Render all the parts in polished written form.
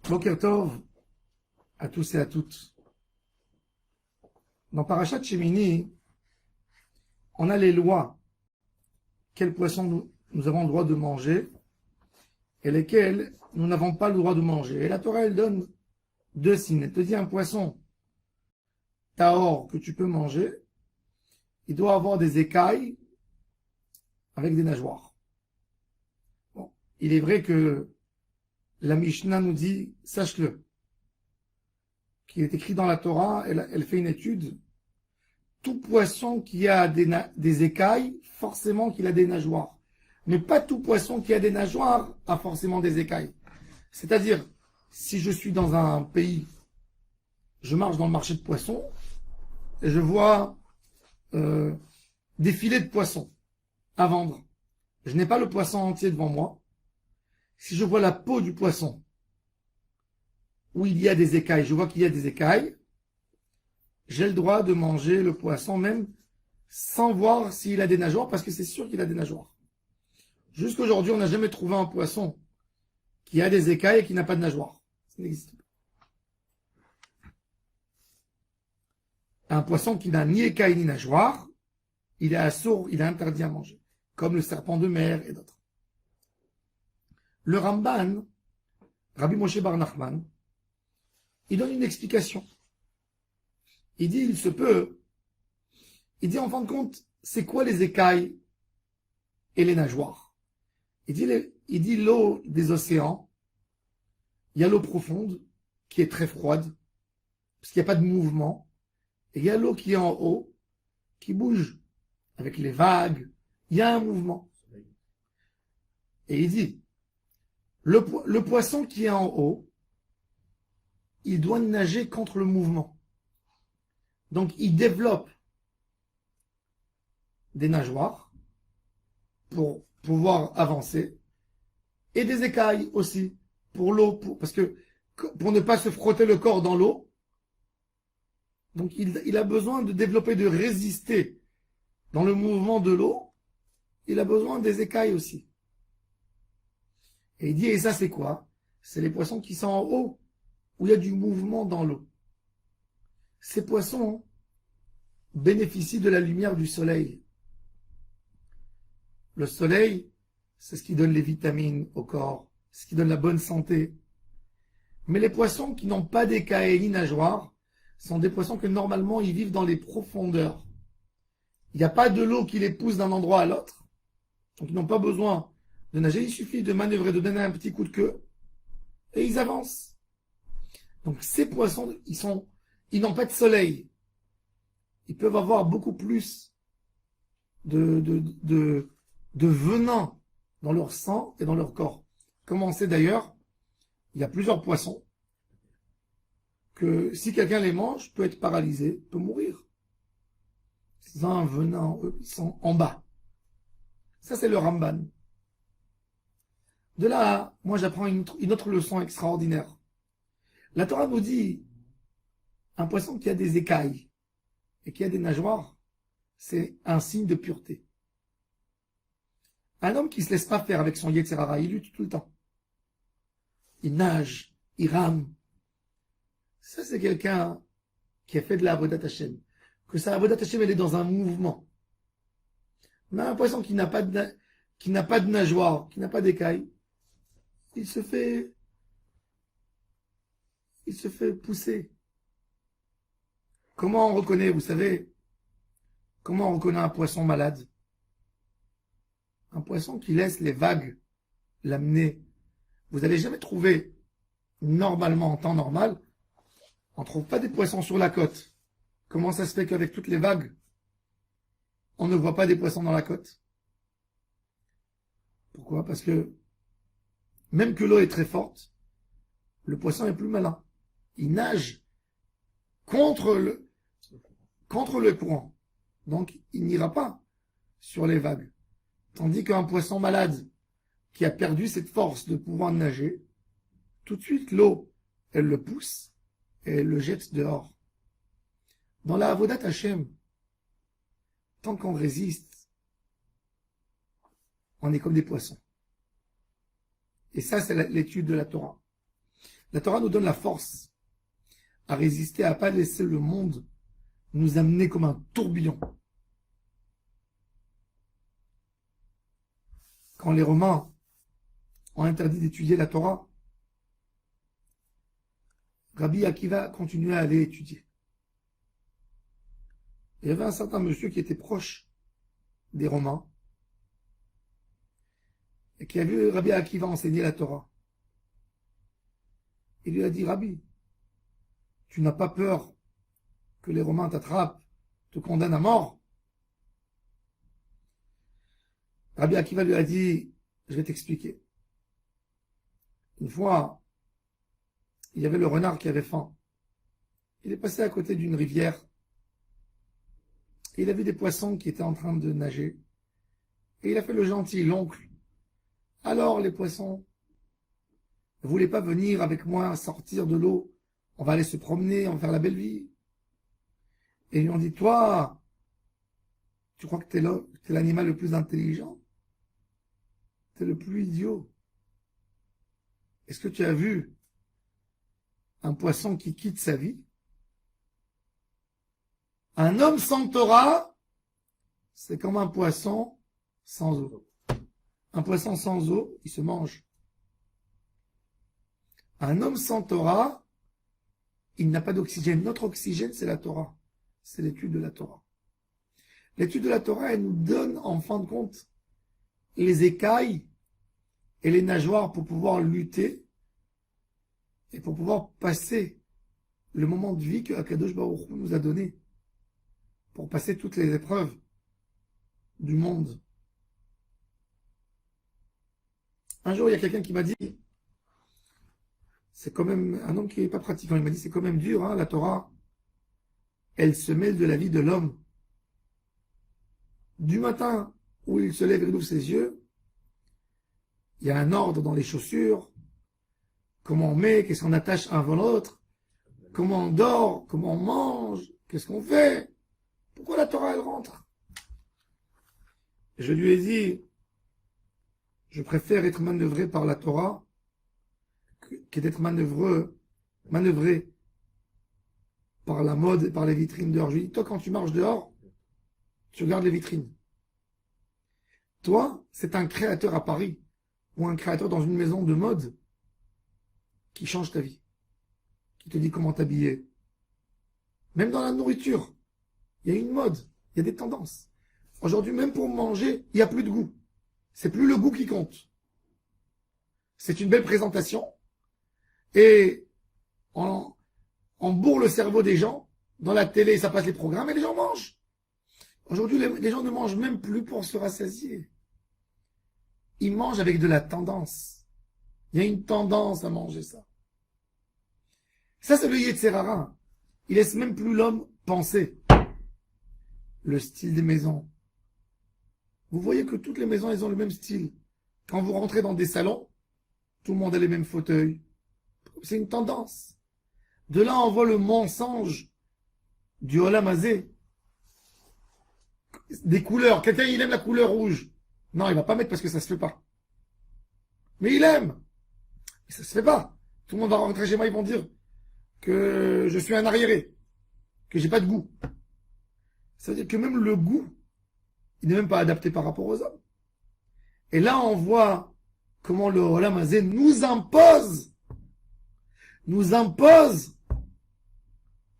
Boker Tov à tous et à toutes. Dans Parashat Shemini, on a les lois. Quels poissons nous avons le droit de manger et lesquels nous n'avons pas le droit de manger. Et la Torah, elle donne deux signes. Elle te dit un poisson tahor que tu peux manger, il doit avoir des écailles avec des nageoires. Bon, il est vrai que la Mishnah nous dit, sache-le, qu'il est écrit dans la Torah, elle fait une étude, tout poisson qui a des écailles, forcément qu'il a des nageoires. Mais pas tout poisson qui a des nageoires a forcément des écailles. C'est-à-dire, si je suis dans un pays, je marche dans le marché de poissons, et je vois des filets de poissons à vendre. Je n'ai pas le poisson entier devant moi. Si je vois la peau du poisson, où il y a des écailles, je vois qu'il y a des écailles, j'ai le droit de manger le poisson même sans voir s'il a des nageoires, parce que c'est sûr qu'il a des nageoires. Jusqu'aujourd'hui, on n'a jamais trouvé un poisson qui a des écailles et qui n'a pas de nageoires. Ça n'existe pas. Un poisson qui n'a ni écailles ni nageoires, il est assourd, il est interdit à manger, comme le serpent de mer et d'autres. Le Ramban, Rabbi Moshe Bar Nachman, il donne une explication. Il dit, il se peut, il dit en fin de compte, c'est quoi les écailles et les nageoires? Il dit l'eau des océans, il y a l'eau profonde qui est très froide, parce qu'il n'y a pas de mouvement, et il y a l'eau qui est en haut, qui bouge, avec les vagues, il y a un mouvement. Et il dit, le poisson qui est en haut, il doit nager contre le mouvement. Donc il développe des nageoires pour pouvoir avancer, et des écailles aussi, pour l'eau, parce que pour ne pas se frotter le corps dans l'eau. Donc il a besoin de développer, de résister dans le mouvement de l'eau. Il a besoin des écailles aussi. Et il dit, et ça c'est quoi? C'est les poissons qui sont en haut, où il y a du mouvement dans l'eau. Ces poissons bénéficient de la lumière du soleil. Le soleil, c'est ce qui donne les vitamines au corps, ce qui donne la bonne santé. Mais les poissons qui n'ont pas d'écailles ni nageoires sont des poissons que normalement ils vivent dans les profondeurs. Il n'y a pas de l'eau qui les pousse d'un endroit à l'autre. Donc ils n'ont pas besoin de nager, il suffit de manœuvrer, de donner un petit coup de queue, et ils avancent. Donc ces poissons, ils n'ont pas de soleil. Ils peuvent avoir beaucoup plus de venin dans leur sang et dans leur corps. Comme on sait d'ailleurs, il y a plusieurs poissons que si quelqu'un les mange, peut être paralysé, peut mourir. Ils ont un venin, eux, ils sont en bas. Ça, c'est le Ramban. De là, moi, j'apprends une autre leçon extraordinaire. La Torah nous dit, un poisson qui a des écailles et qui a des nageoires, c'est un signe de pureté. Un homme qui ne se laisse pas faire avec son Yetzer Hara, il lutte tout le temps. Il nage, il rame. Ça, c'est quelqu'un qui a fait de la Avodat Hashem. Que sa Avodat Hashem, elle est dans un mouvement. Mais un poisson qui n'a pas de nageoire, qui n'a pas d'écailles, il se fait pousser. Comment on reconnaît, vous savez, comment on reconnaît un poisson malade? Un poisson qui laisse les vagues l'amener. Vous n'allez jamais trouver, normalement, en temps normal, on ne trouve pas des poissons sur la côte. Comment ça se fait qu'avec toutes les vagues, on ne voit pas des poissons dans la côte? Pourquoi? Parce que, même que l'eau est très forte, le poisson est plus malin. Il nage contre le courant. Donc, il n'ira pas sur les vagues. Tandis qu'un poisson malade qui a perdu cette force de pouvoir nager, tout de suite, l'eau, elle le pousse et elle le jette dehors. Dans la Avodat Hashem, tant qu'on résiste, on est comme des poissons. Et ça, c'est l'étude de la Torah. La Torah nous donne la force à résister, à ne pas laisser le monde nous amener comme un tourbillon. Quand les Romains ont interdit d'étudier la Torah, Rabbi Akiva continuait à aller étudier. Il y avait un certain monsieur qui était proche des Romains et qui a vu Rabbi Akiva enseigner la Torah. Il lui a dit, Rabbi, tu n'as pas peur que les Romains t'attrapent, te condamnent à mort? Rabbi Akiva lui a dit, je vais t'expliquer. Une fois, il y avait le renard qui avait faim. Il est passé à côté d'une rivière et il a vu des poissons qui étaient en train de nager. Et il a fait le gentil, l'oncle. Alors les poissons ne voulaient pas venir avec moi sortir de l'eau. On va aller se promener, on va faire la belle vie. Et ils lui ont dit, toi, tu crois que t'es l'animal le plus intelligent? T'es le plus idiot. Est-ce que tu as vu un poisson qui quitte sa vie? Un homme sans Torah, c'est comme un poisson sans eau. Un poisson sans eau, il se mange. Un homme sans Torah, il n'a pas d'oxygène. Notre oxygène, c'est la Torah. C'est l'étude de la Torah. L'étude de la Torah, elle nous donne, en fin de compte, les écailles et les nageoires pour pouvoir lutter et pour pouvoir passer le moment de vie que Akadosh Baruch Hu nous a donné pour passer toutes les épreuves du monde. Un jour, il y a quelqu'un qui m'a dit, c'est quand même un homme qui n'est pas pratiquant, il m'a dit, c'est quand même dur, hein, la Torah, elle se mêle de la vie de l'homme. Du matin où il se lève et ouvre ses yeux, il y a un ordre dans les chaussures, comment on met, qu'est-ce qu'on attache un avant l'autre, comment on dort, comment on mange, qu'est-ce qu'on fait, pourquoi la Torah elle rentre? Je lui ai dit, je préfère être manœuvré par la Torah que d'être manœuvré par la mode et par les vitrines dehors. Je lui ai dit, toi quand tu marches dehors, tu regardes les vitrines. Toi, c'est un créateur à Paris ou un créateur dans une maison de mode qui change ta vie, qui te dit comment t'habiller. Même dans la nourriture, il y a une mode, il y a des tendances. Aujourd'hui, même pour manger, il n'y a plus de goût. C'est plus le goût qui compte. C'est une belle présentation et on bourre le cerveau des gens. Dans la télé, ça passe les programmes et les gens mangent. Aujourd'hui, les gens ne mangent même plus pour se rassasier. Ils mangent avec de la tendance. Il y a une tendance à manger ça. Ça, c'est le Yetzer Hara. Il laisse même plus l'homme penser. Le style des maisons. Vous voyez que toutes les maisons, elles ont le même style. Quand vous rentrez dans des salons, tout le monde a les mêmes fauteuils. C'est une tendance. De là, on voit le mensonge du Olam Hazé. Des couleurs. Quelqu'un, il aime la couleur rouge. Non, il va pas mettre parce que ça se fait pas. Mais il aime. Mais ça se fait pas. Tout le monde va rentrer chez moi, ils vont dire que je suis un arriéré. Que j'ai pas de goût. Ça veut dire que même le goût, il n'est même pas adapté par rapport aux hommes. Et là, on voit comment le Olam Hazé nous impose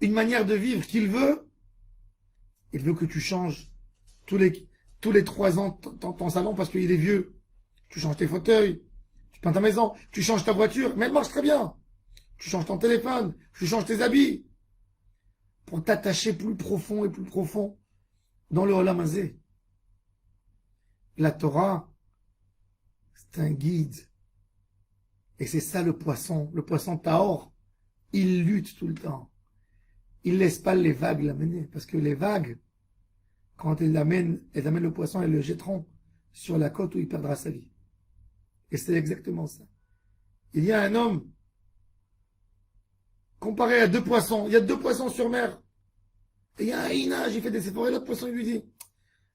une manière de vivre qu'il veut. Il veut que tu changes tous les 3 ans ton salon parce qu'il est vieux. Tu changes tes fauteuils, tu peins ta maison, tu changes ta voiture, mais elle marche très bien. Tu changes ton téléphone, tu changes tes habits. Pour t'attacher plus profond et plus profond dans le Olam Hazé. La Torah, c'est un guide. Et c'est ça le poisson Tahor. Il lutte tout le temps. Il ne laisse pas les vagues l'amener. Parce que les vagues, quand elles amènent le poisson, elles le jetteront sur la côte où il perdra sa vie. Et c'est exactement ça. Il y a un homme, comparé à 2 poissons, il y a 2 poissons sur mer. Et il y a un nage, il fait des efforts, et l'autre poisson il lui dit,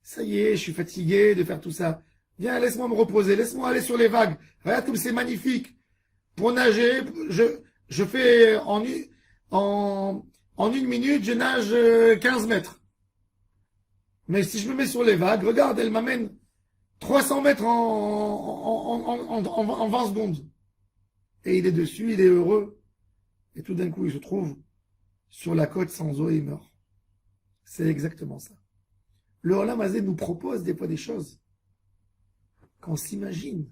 ça y est, je suis fatigué de faire tout ça. Viens, laisse-moi me reposer, laisse-moi aller sur les vagues. Regarde comme c'est magnifique. Pour nager, Je fais en une minute, je nage 15 mètres. Mais si je me mets sur les vagues, regarde, elle m'amène 300 mètres en 20 secondes. Et il est dessus, il est heureux. Et tout d'un coup, il se trouve sur la côte sans eau et il meurt. C'est exactement ça. Le Olam Hazé nous propose des fois des choses qu'on s'imagine.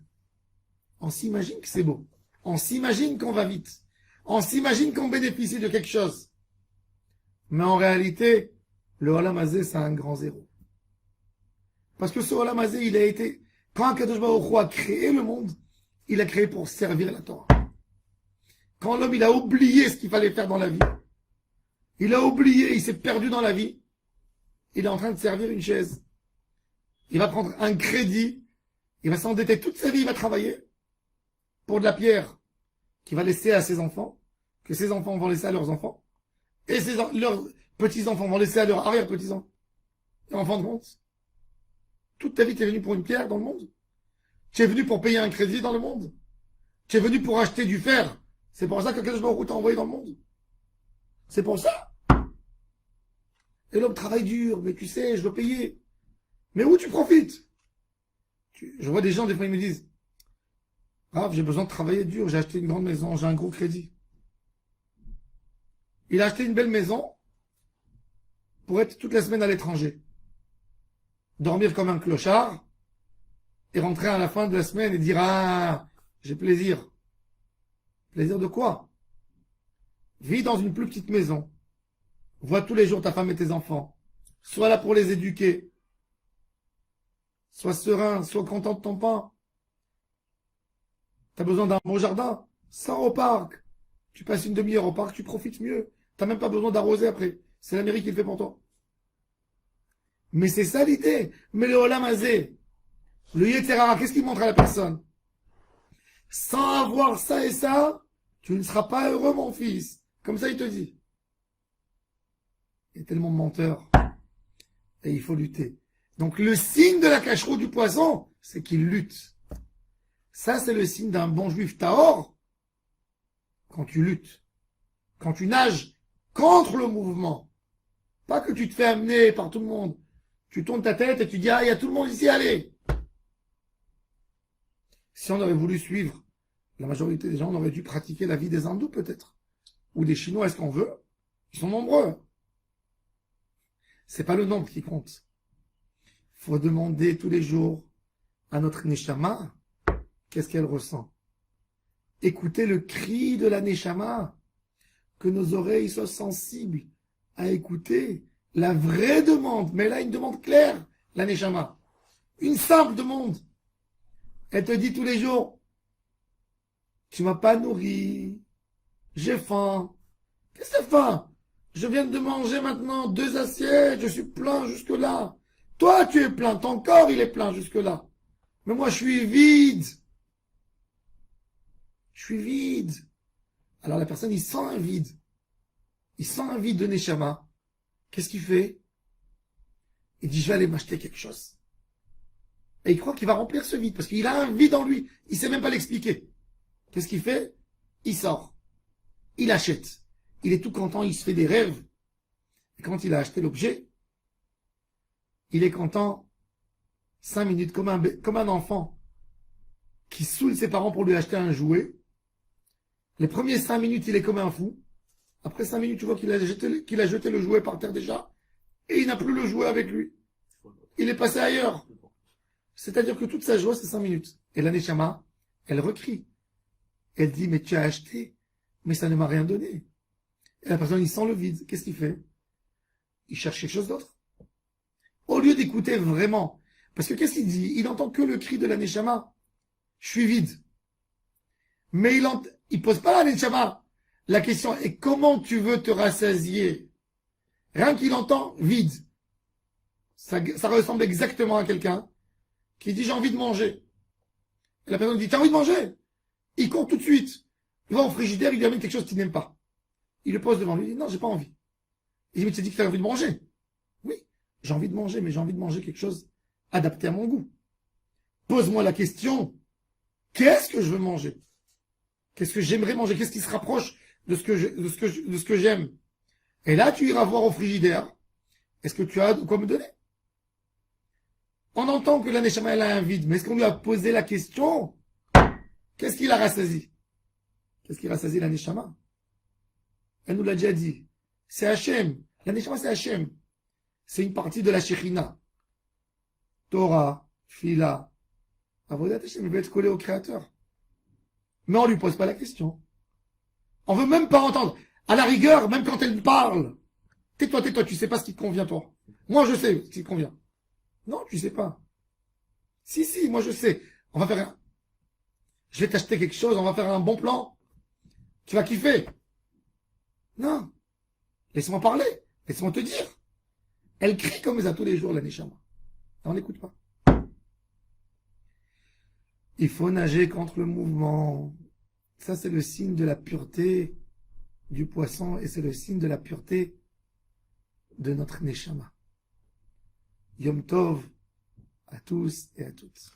On s'imagine que c'est beau. On s'imagine qu'on va vite. On s'imagine qu'on bénéficie de quelque chose. Mais en réalité, le Olam Hazé, c'est un grand zéro. Parce que ce Olam Hazé, il a été... Quand Akadosh Baruch Hu a créé le monde, il a créé pour servir la Torah. Quand l'homme, il a oublié ce qu'il fallait faire dans la vie, il a oublié, il s'est perdu dans la vie, il est en train de servir une chaise. Il va prendre un crédit, il va s'endetter toute sa vie, il va travailler pour de la pierre qu'il va laisser à ses enfants, que ses enfants vont laisser à leurs enfants, et leurs petits-enfants vont laisser à leurs arrière-petits-enfants. Et en fin de compte, toute ta vie, tu es venu pour une pierre dans le monde. Tu es venu pour payer un crédit dans le monde. Tu es venu pour acheter du fer. C'est pour ça que Akadosh Baruch Hu t'a envoyé dans le monde. C'est pour ça. Et l'homme travaille dur, mais tu sais, je dois payer. Mais où tu profites? Je vois des gens, des fois, ils me disent, Rav, j'ai besoin de travailler dur, j'ai acheté une grande maison, j'ai un gros crédit. Il a acheté une belle maison pour être toute la semaine à l'étranger. Dormir comme un clochard et rentrer à la fin de la semaine et dire, ah, j'ai plaisir. Plaisir de quoi? Vis dans une plus petite maison. Vois tous les jours ta femme et tes enfants. Sois là pour les éduquer. Sois serein, sois content de ton pain. T'as besoin d'un beau jardin? Sors au parc. Tu passes une demi-heure au parc, tu profites mieux. T'as même pas besoin d'arroser après. C'est la mairie qui le fait pour toi. Mais c'est ça l'idée. Mais le Olam Hazé, le Yetzer Hara, qu'est-ce qu'il montre à la personne? Sans avoir ça et ça, tu ne seras pas heureux, mon fils. Comme ça, il te dit. Il est tellement menteur. Et il faut lutter. Donc, le signe de la cacheroute du poisson, c'est qu'il lutte. Ça, c'est le signe d'un bon juif tahor. Quand tu luttes. Quand tu nages contre le mouvement. Pas que tu te fais amener par tout le monde. Tu tournes ta tête et tu dis, ah, il y a tout le monde ici, allez. Si on aurait voulu suivre la majorité des gens, on aurait dû pratiquer la vie des hindous, peut-être. Ou des Chinois, est-ce qu'on veut? Ils sont nombreux. C'est pas le nombre qui compte. Il faut demander tous les jours à notre Neshama, qu'est-ce qu'elle ressent. Écoutez le cri de la Neshama, que nos oreilles soient sensibles à écouter la vraie demande, mais là une demande claire, la Neshama. Une simple demande. Elle te dit tous les jours, tu m'as pas nourri, j'ai faim. Qu'est-ce que c'est faim? Je viens de manger maintenant 2 assiettes, je suis plein jusque-là. Toi, tu es plein, ton corps, il est plein jusque-là. Mais moi, je suis vide. Je suis vide. Alors la personne, il sent un vide. Il sent un vide de Neshama. Qu'est-ce qu'il fait? Il dit, je vais aller m'acheter quelque chose. Et il croit qu'il va remplir ce vide, parce qu'il a un vide en lui. Il ne sait même pas l'expliquer. Qu'est-ce qu'il fait? Il sort. Il achète. Il est tout content, il se fait des rêves. Et quand il a acheté l'objet, il est content 5 minutes, comme un enfant qui saoule ses parents pour lui acheter un jouet. Les premiers 5 minutes, il est comme un fou. Après 5 minutes, tu vois qu'il a jeté le jouet par terre déjà. Et il n'a plus le jouet avec lui. Il est passé ailleurs. C'est-à-dire que toute sa joie, c'est 5 minutes. Et la Neshama, elle recrie. Elle dit, mais tu as acheté, mais ça ne m'a rien donné. Et la personne, il sent le vide. Qu'est-ce qu'il fait? Il cherche quelque chose d'autre. Au lieu d'écouter vraiment. Parce que qu'est-ce qu'il dit? Il entend que le cri de la Neshama. Je suis vide. Mais il pose pas la Neshama. La question est comment tu veux te rassasier? Rien qu'il entend vide. Ça ressemble exactement à quelqu'un qui dit j'ai envie de manger. Et la personne dit t'as envie de manger? Il court tout de suite. Il va au frigidaire, il lui amène quelque chose qu'il n'aime pas. Il le pose devant lui, il dit non, j'ai pas envie. Il dit mais tu as dit que tu as envie de manger? Oui, j'ai envie de manger, mais j'ai envie de manger quelque chose adapté à mon goût. Pose-moi la question, qu'est-ce que je veux manger? Qu'est-ce que j'aimerais manger? Qu'est-ce qui se rapproche de ce que j'aime. Et là, tu iras voir au frigidaire. Est-ce que tu as de quoi me donner? On entend que la Neshama, elle a un vide, mais est-ce qu'on lui a posé la question? Qu'est-ce qu'il a rassasi? Qu'est-ce qui rassasie la Neshama? Elle nous l'a déjà dit. C'est Hachem. La Neshama, c'est Hachem. C'est une partie de la Shekhinah. Torah, Fila, Avodat Hachem, il veut être collé au Créateur. Mais on lui pose pas la question. On veut même pas entendre. À la rigueur, même quand elle parle. Tais-toi, tu sais pas ce qui te convient, toi. Moi, je sais ce qui te convient. Non, tu sais pas. Si, moi, je sais. On va faire un... Je vais t'acheter quelque chose, on va faire un bon plan. Tu vas kiffer. Non. Laisse-moi parler. Laisse-moi te dire. Elle crie comme ça tous les jours, la Neshama. On n'écoute pas. Il faut nager contre le mouvement. Ça, c'est le signe de la pureté du poisson et c'est le signe de la pureté de notre Neshama. Yom Tov à tous et à toutes.